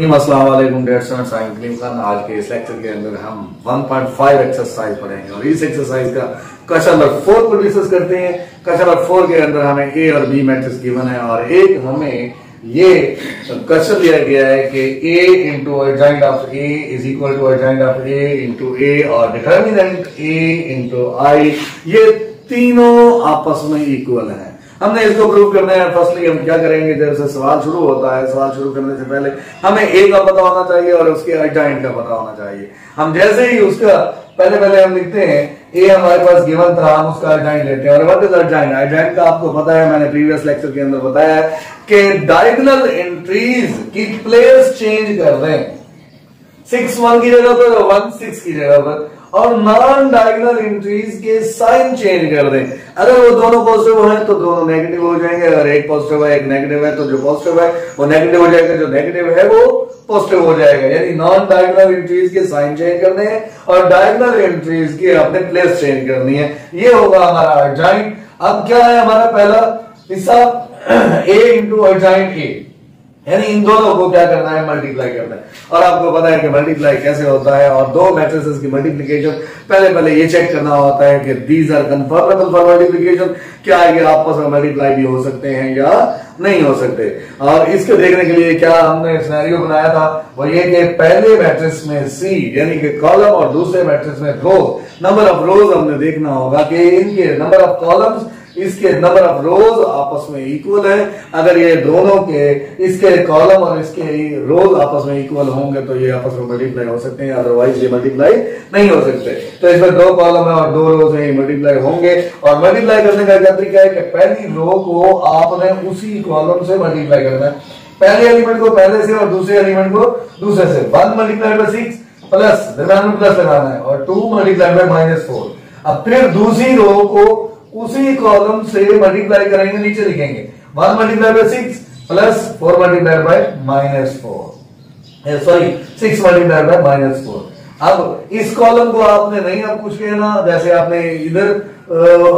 अस्सलाम वालेकुम dear students, I am Kaleem Khan. आज के इस लेक्चर के अंदर हम 1.5 एक्सरसाइज पढ़ेंगे और इस एक्सरसाइज का क्वेश्चन नंबर 4 को डिस्कस करते हैं। क्वेश्चन नंबर 4 के अंदर हमें ए और बी मैट्रिक्स गिवन है और एक हमें ये क्वेश्चन दिया गया है कि a into adjoint of a is equal to adjoint of a into a और डिटर्मिनेंट a इंटू i, ये तीनों आपस में इक्वल है। हमने इसको प्रूव करना है। फर्स्टली हम क्या करेंगे, जब से सवाल शुरू होता है, सवाल शुरू करने से पहले हमें ए का पता होना चाहिए और उसके अर्जेंट का पता होना चाहिए। हम जैसे ही उसका पहले हम लिखते हैं ए हमारे पास गिवन था, हम उसका अर्जेंट लेते हैं। और व्हाट इज अर्जेंट? अर्जेंट का आपको पता है, मैंने प्रीवियस लेक्चर के अंदर बताया है कि डायगोनल एंट्रीज की प्लेस चेंज कर दें, 6 1 की जगह पर 1 6 की जगह पर, और नॉन डायगोनल एंट्रीज के साइन चेंज कर दें। अगर वो दोनों पॉजिटिव है तो दोनों नेगेटिव हो जाएंगे, अगर एक पॉजिटिव है एक नेगेटिव है तो जो पॉजिटिव है वो नेगेटिव हो जाएगा, जो नेगेटिव है वो पॉजिटिव हो जाएगा। यानी नॉन डायगोनल एंट्रीज के साइन चेंज करने हैं और डायगोनल एंट्रीज की अपने प्लेस चेंज करनी है। ये होगा हमारा अर्जेंट। अब क्या है हमारा पहला हिस्सा, ए इंटू अर्जेंट ए, यानी इन दोनों को क्या करना है, मल्टीप्लाई करना है। और आपको पता है कि मल्टीप्लाई कैसे होता है, और दो मैट्रिसेस की मल्टीप्लिकेशन पहले ये चेक करना होता है कि these are conformable for multiplication, क्या ये आपस में मल्टीप्लाई भी हो सकते हैं या नहीं हो सकते। और इसको देखने के लिए क्या हमने सिनेरियो बनाया था, वो ये कि पहले मैट्रिक्स में सी यानी कि कॉलम और दूसरे मैट्रिक्स में रो, नंबर ऑफ रोज हमने देखना होगा कि इनके नंबर ऑफ कॉलम्स इसके नंबर ऑफ रोज आपस में इक्वल है। अगर ये दोनों के इसके कॉलम और इसके रोज आपस में इक्वल होंगे तो ये आपस में मल्टीप्लाई हो सकते हैं, अदरवाइज ये मल्टीप्लाई नहीं हो सकते। तो इसमें 2 कॉलम है और 2 रोज है, मल्टीप्लाई होंगे। और मल्टीप्लाई करने का क्या तरीका है कि पहली रो को आपने उसी कॉलम से मल्टीप्लाई करना है, पहले एलिमेंट को पहले से और दूसरे एलिमेंट को दूसरे से। 1 मल्टीप्लाई बाय 6 प्लस दरम्यान में प्लस लगाना है, और 2 मल्टीप्लाई बाय -4। अब फिर दूसरी रो को उसी कॉलम से मल्टीप्लाई करेंगे, नीचे लिखेंगे 1 multiply by 6 plus 4 multiply by -4, sorry 6 multiply by -4। अब इस कॉलम को आपने नहीं अब कुछ कहना, जैसे आपने इधर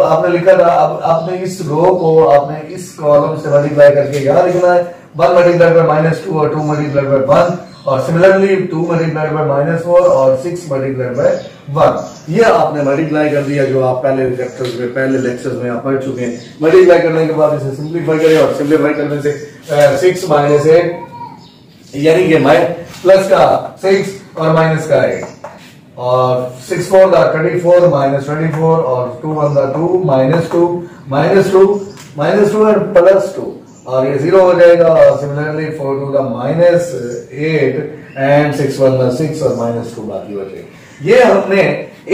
आपने लिखा था, अब आपने इस रो को आपने इस कॉलम से मल्टीप्लाई करके यहां लिखना है 1 मल्टीप्लाई बाय -2 और 2 मल्टीप्लाई बाय 1, और सिमिलरली 2 मल्टीप्लाई बाय -4 और 6 मल्टीप्लाई बाय 1। ये आपने मल्टीप्लाई कर दिया जो आप पहले लेक्चर्स में आप पढ़ चुके हैं। मल्टीप्लाई करने के बाद इसे सिंपलीफाई करें, और सिंपलीफाई करने से 6 माइनस 8 यानी कि प्लस का 6 और माइनस का 8, और 6 4 का 24 माइनस 24 और 2 1 का 2 माइनस 2 और प्लस 2, और ये 0 हो जाएगा। और सिमिलरली 4 2 का -8 एंड 6 1 का 6 और -2 बाकी बचे। ये हमने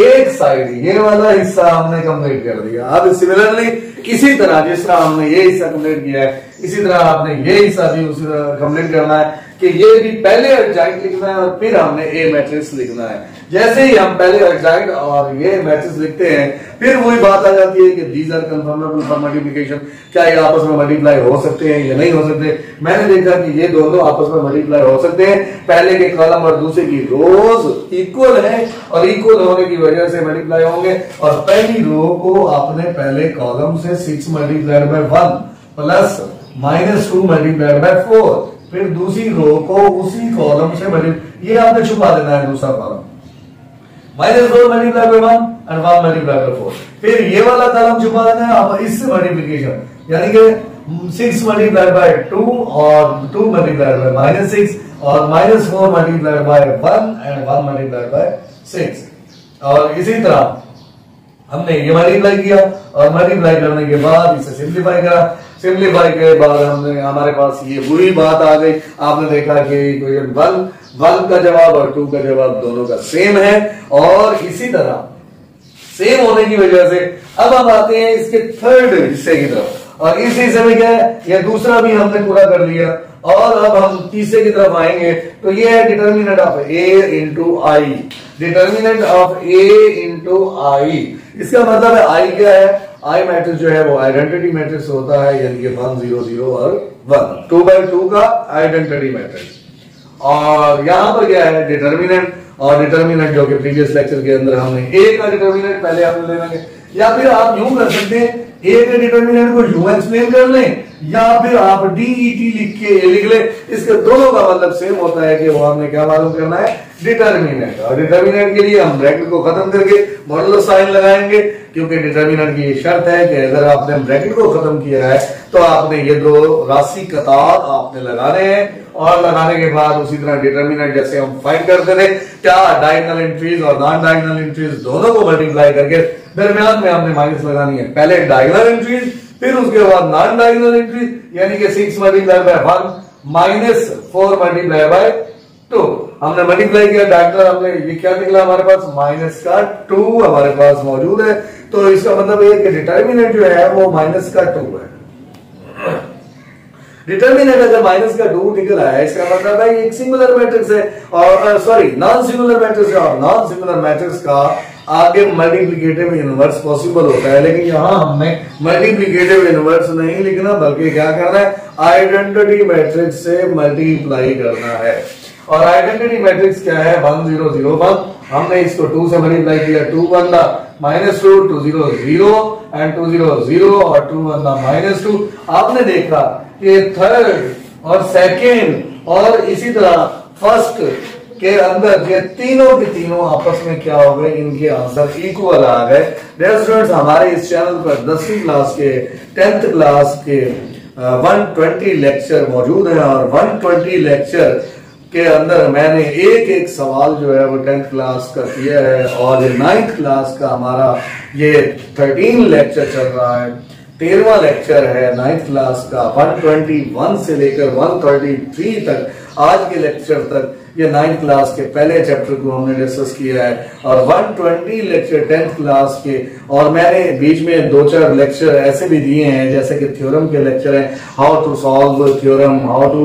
एक साइड ये वाला हिस्सा हमने कंप्लीट कर दिया। अब सिमिलरली इसी तरह जिस तरह हमने ये हिस्सा कंप्लीट किया है, इसी तरह आपने ये हिस्सा भी उसी तरह कंप्लीट करना है कि ये भी पहले अर्जेंट लिखना है और फिर हमने ए मैट्रिक्स लिखना है। जैसे ही हम पहले अर्जेंट और ये मैट्रिक्स लिखते हैं, फिर वही बात आ जाती है कि these are conformable for multiplication, क्या ये आपस में मल्टीप्लाई हो सकते हैं या नहीं हो सकते। मैंने देखा कि ये दोनों आपस में मल्टीप्लाई हो सकते हैं, पहले के कॉलम और दूसरे की रोज इक्वल है और इक्वल होने की वजह से मल्टीप्लाई होंगे। और पहली रो को आपने पहले कॉलम से 6 multiplied by 1 plus -2 multiplied by 4, फिर दूसरी रो को उसी कॉलम से ये आपने छुपा देना है, दूसरा column -4 multiply by 1 and 1 multiply by 4, फिर ये वाला कॉलम छुपा देना है। अब इससे मल्टीप्लिकेशन यानी कि 6 मल्टीप्लाई बाय 2 और 2 मल्टीप्लाई बाय -6 और -4 multiply by 1 and 1 multiply by 6। और इसी तरह हमने ये मल्टीप्लाई किया और मल्टीप्लाई करने के बाद इसे सिंप्लीफाई करा। सिंप्लीफाई के बाद हमने हमारे पास ये बुरी बात आ गई, आपने देखा कि इक्वेशन 1 का जवाब और 2 का जवाब दोनों का सेम है। और इसी तरह सेम होने की वजह से अब हम आते हैं इसके थर्ड हिस्से की तरफ, और इस हिस्से में क्या है, ये दूसरा भी हमने पूरा कर लिया। और अब हम तीसरे की तरफ आएंगे, तो ये है determinant of A into I. Determinant of A into I, इसका मतलब है आई क्या है, आई मैट्रिक्स जो है वो आइडेंटिटी मैट्रिक्स होता है, यानी कि 1 0 0 और 1 2 by 2 का आइडेंटिटी मैट्रिक्स। और यहां पर क्या है डिटर्मिनेंट, और डिटर्मिनेंट जो कि प्रीवियस लेक्चर के अंदर हमने ए का डिटर्मिनेंट पहले हम ले लेंगे, या फिर आप यूं कर सकते हैं ए के डिटर्मिनेंट को यूं एक्सप्लेन कर लें या फिर आप DET लिख के लिख ले, इसके दोनों का मतलब सेम होता है कि वो हमने क्या मालूम करना है, डिटर्मिनेंट। और डिटर्मिनेंट के लिए हम ब्रैकेट को खत्म करके मॉडुलस साइन लगाएंगे, क्योंकि डिटर्मिनेंट की ये शर्त है कि अगर आपने ब्रैकेट को खत्म किया है तो आपने ये दो राशि कतार आपने लगाने हैं, और लगाने के बाद उसी तरह डिटर्मिनेंट जैसे हम फाइंड करते थे, क्या डायगोनल एंट्रीज और नॉन डायगोनल एंट्रीज दोनों को मल्टीप्लाई करके दरमियान में हमने माइनस लगानी है। पहले डायगोनल एंट्रीज, फिर उसके बाद नॉन डायगोनल एंट्रीज, यानी कि 6 multiply by 1 minus 4 multiply by 2। हमने मल्टीप्लाई किया डायगोनल, हमने ये क्या निकला हमारे पास, माइनस का 2 हमारे पास मौजूद है। तो इसका मतलब ये कि डिटर्मिनेंट जो है वो माइनस का 2 है। डिटर्मिनेंट अगर माइनस का 2 निकल आया, इसका मतलब है एक सिंगुलर मैट्रिक्स है, और सॉरी नॉन सिंगुलर मैट्रिक्स है, और नॉन सिंगुलर मैट्रिक्स का आगे मल्टीप्लिकेटिव इनवर्स पॉसिबल होता है। लेकिन यहां हमने मल्टीप्लिकेटिव इनवर्स नहीं लिखना, बल्कि क्या करना है, आइडेंटिटी मैट्रिक्स से मल्टीप्लाई करना है। और आइडेंटिटी मैट्रिक्स क्या है, 1 0 0 1। हमने इसको 2 से मल्टीप्लाई किया, 2 1 -2, 2 0 0 एंड 2 0 0 और 2 1 -2। आपने देखा कि थर्ड और सेकेंड और इसी तरह फर्स्ट के अंदर ये तीनों के तीनों आपस में क्या हो गए, इनके आंसर इक्वल आ गए। डियर स्टूडेंट्स, हमारे इस चैनल पर 10वीं क्लास के 10th क्लास के 120 लेक्चर मौजूद हैं, और 120 लेक्चर के अंदर मैंने एक एक सवाल जो है वो 10th क्लास का किया है, और 9th क्लास का हमारा ये 13 लेक्चर चल रहा है, 13वां लेक्चर है 9th क्लास का। 121 से लेकर 133 तक, आज के लेक्चर तक ये 9th क्लास के पहले चैप्टर को हमने डिस्कस किया है, और 120 लेक्चर 10th क्लास के। और मैंने बीच में 2-4 लेक्चर ऐसे भी दिए हैं, जैसे कि थ्योरम के लेक्चर हैं, how to solve theorem, how to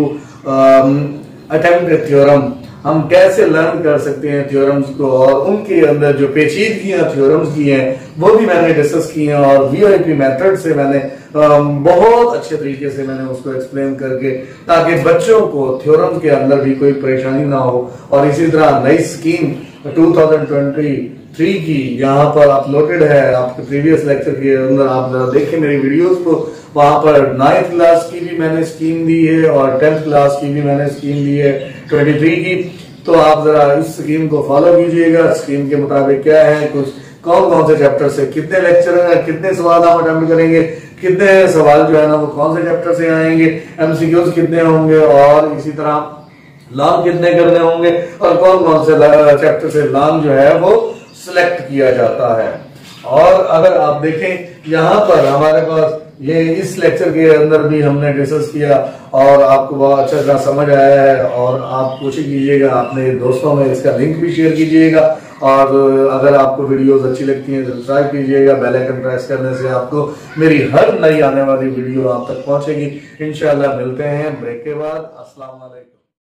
attempt theorem, हम कैसे लर्न कर सकते हैं थ्योरम्स को, और उनके अंदर जो पेचीदगियां थ्योरम्स की हैं वो भी मैंने डिस्कस की हैं, और VIP मेथड से मैंने बहुत अच्छे तरीके से मैंने उसको एक्सप्लेन करके, ताकि बच्चों को थ्योरम के अंदर भी कोई परेशानी ना हो। और इसी तरह नई स्कीम 2023 की यहाँ पर अपलोडेड है, आपके प्रीवियस लेक्चर के अंदर आप जरा देखें मेरी वीडियोस को, वहां पर 9th क्लास की भी मैंने स्कीम दी है, और 10th क्लास की भी मैंने स्कीम दी है 23 की। तो आप जरा इस स्कीम को फॉलो कीजिएगा। स्कीम के मुताबिक क्या है, कुछ कौन कौन से चैप्टर से कितने लेक्चर हैं, कितने सवाल आप अटेम्प्ट करेंगे, कितने सवाल जो है ना वो कौन से चैप्टर से आएंगे, MCQs कितने होंगे, और इसी तरह लॉन्ग कितने करने होंगे, और कौन कौन से चैप्टर से लॉन्ग जो है वो सिलेक्ट किया जाता है। और अगर आप देखें यहाँ पर हमारे पास ये इस लेक्चर के अंदर भी हमने डिस्कस किया, और आपको बहुत अच्छा तरह समझ आया है, और आप कोशिश कीजिएगा अपने दोस्तों में इसका लिंक भी शेयर कीजिएगा, और अगर आपको वीडियोस अच्छी लगती हैं सब्सक्राइब कीजिएगा। बेल आइकन प्रेस करने से आपको मेरी हर नई आने वाली वीडियो आप तक पहुंचेगी। इंशाल्लाह मिलते हैं ब्रेक के बाद। अस्सलाम वालेकुम।